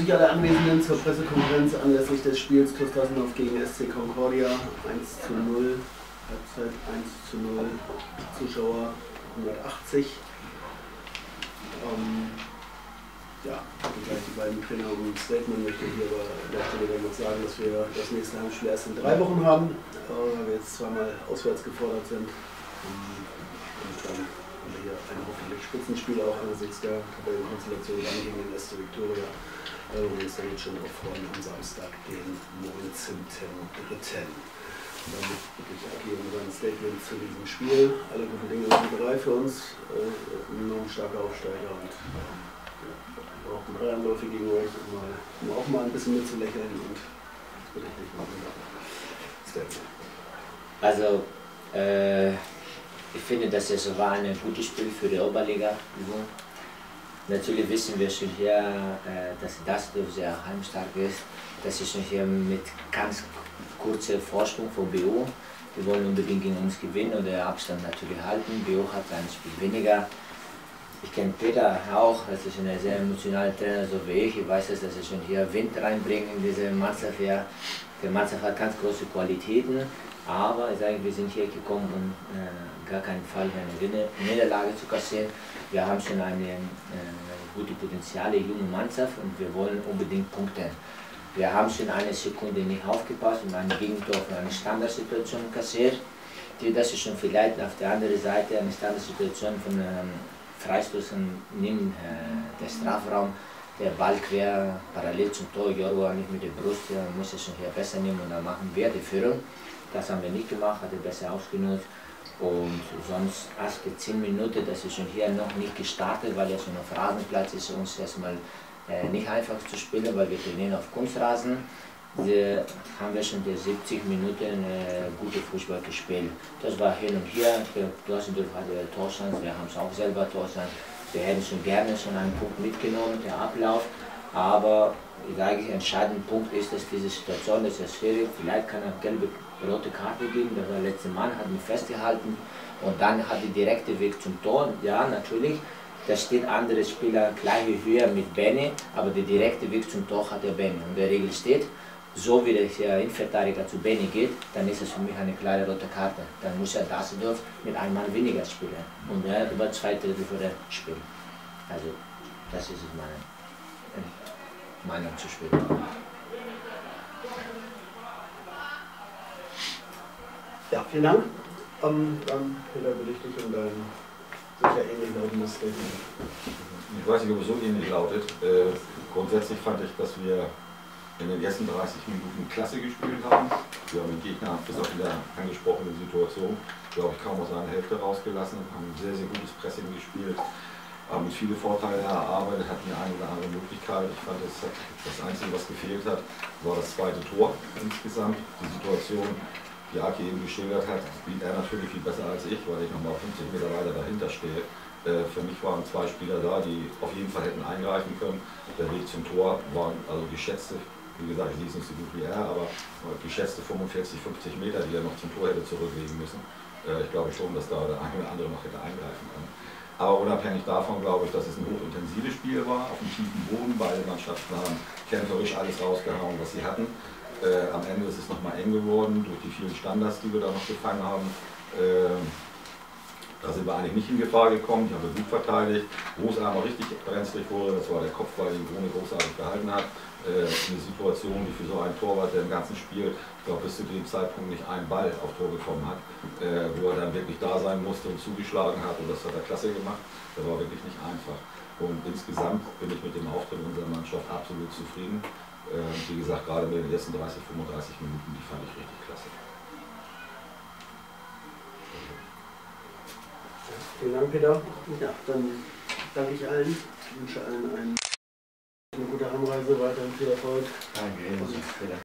ich alle Anwesenden zur Pressekonferenz anlässlich des Spiels TuS Dassendorf gegen SC Concordia. 1:0, Halbzeit 1:0, Zuschauer 180. Ja, gleich die beiden Trainer und Statement möchte ich hier aber an der Stelle dann noch sagen, dass wir das nächste Heimspiel erst in 3 Wochen haben, weil wir jetzt zweimal auswärts gefordert sind. Und dann haben wir hier ein hoffentlich Spitzenspiel auch angesichts der Tabellenkonstellation gegen den SC Viktoria. Wir uns dann jetzt schon auch freuen am Samstag, den 19.03. Und damit wirklich abgeben wir ein Statement zu diesem Spiel. Alle guten Dinge sind bereit für uns, enorm starker Aufsteiger und auch ein Reihenläufe gegen euch, um auch mal ein bisschen mitzulächeln und das bitte ich nicht machen. Statement. Also, ich finde, dass es war ein gutes Spiel für die Oberliga. Natürlich wissen wir schon hier, dass Dassendorf sehr heimstark ist. Das ist schon hier mit ganz kurzer Vorsprung von BO. Die wollen unbedingt gegen uns gewinnen und den Abstand natürlich halten. BO hat ein Spiel weniger. Ich kenne Peter auch, das ist ein sehr emotionaler Trainer, so wie ich. Ich weiß, dass er schon hier Wind reinbringt in diese Mannschaft. Ja. Die Mannschaft hat ganz große Qualitäten, aber ich sage, wir sind hier gekommen, um gar keinen Fall eine Niederlage zu kassieren. Wir haben schon eine gute Potenziale, junge Mannschaft und wir wollen unbedingt punkten. Wir haben schon eine Sekunde nicht aufgepasst und ein Gegentor für eine Standardsituation kassiert. Das ist schon vielleicht auf der anderen Seite eine Standardsituation von Freistoß neben der Strafraum, der Ball quer parallel zum Tor, Jorgo nicht mit der Brust, muss es schon hier besser nehmen und dann machen wir die Führung. Das haben wir nicht gemacht, hat er besser ausgenutzt. Und sonst erste 10 Minuten, das ist schon hier noch nicht gestartet, weil ja schon auf Rasenplatz ist, uns erstmal nicht einfach zu spielen, weil wir trainieren auf Kunstrasen. Da haben wir schon die 70 Minuten gute Fußball gespielt. Das war hin und her. Dassendorf hatte Torchance, wir haben es auch selber Torchance. Wir hätten schon gerne schon einen Punkt mitgenommen, der Ablauf. Aber der entscheidende Punkt ist, dass diese Situation, das ist schwierig. Vielleicht kann er gelbe, rote Karte geben. Der letzte Mann hat mich festgehalten und dann hat der direkte Weg zum Tor. Ja, natürlich. Da steht andere Spieler gleiche Höhe mit Benny, aber der direkte Weg zum Tor hat der Benny. Und der Regel steht, so wie der Innenverteidiger zu Benny geht, dann ist es für mich eine klare rote Karte. Dann muss er Dassendorf mit einem Mann weniger spielen und er über 2 Drittel für das Spiel. Also das ist meine Meinung zu spielen. Ja, vielen Dank. Dann Peter, bitte ich dich um dein sicher ähnlich lautendes Statement. Ich weiß nicht, ob es so ähnlich lautet. Grundsätzlich fand ich, dass wir in den ersten 30 Minuten klasse gespielt haben. Wir haben den Gegner bis auf die angesprochene Situation, glaube ich, kaum aus einer Hälfte rausgelassen, haben ein sehr, sehr gutes Pressing gespielt, haben viele Vorteile erarbeitet, hatten die eine oder andere Möglichkeit. Ich fand, das Einzige, was gefehlt hat, war das zweite Tor insgesamt. Die Situation, die Aki eben geschildert hat, sieht er natürlich viel besser als ich, weil ich nochmal 50 Meter weiter dahinter stehe. Für mich waren 2 Spieler da, die auf jeden Fall hätten eingreifen können. Der Weg zum Tor waren also geschätzte, wie gesagt, ich sehe es nicht so gut wie er, aber geschätzte 45, 50 Meter, die er noch zum Tor hätte zurücklegen müssen. Ich glaube schon, dass da der eine oder andere noch hätte eingreifen können. Aber unabhängig davon glaube ich, dass es ein hochintensives Spiel war, auf dem tiefen Boden. Beide Mannschaften haben kämpferisch alles rausgehauen, was sie hatten. Am Ende ist es nochmal eng geworden durch die vielen Standards, die wir da noch gefangen haben. Da sind wir eigentlich nicht in Gefahr gekommen, die haben wir gut verteidigt. Wo es aber richtig brenzlig wurde, das war der Kopfball, den Brune großartig gehalten hat. Eine Situation, die für so einen Torwart, der im ganzen Spiel, ich glaube bis zu dem Zeitpunkt nicht einen Ball auf Tor bekommen hat, wo er dann wirklich da sein musste und zugeschlagen hat, und das hat er klasse gemacht. Das war wirklich nicht einfach. Und insgesamt bin ich mit dem Auftritt unserer Mannschaft absolut zufrieden. Wie gesagt, gerade mit den ersten 30, 35 Minuten, die fand ich richtig klasse. Vielen Dank, Peter. Ja, dann danke ich allen. Ich wünsche allen eine gute Heimreise, weiterhin viel Erfolg. Danke, Peter.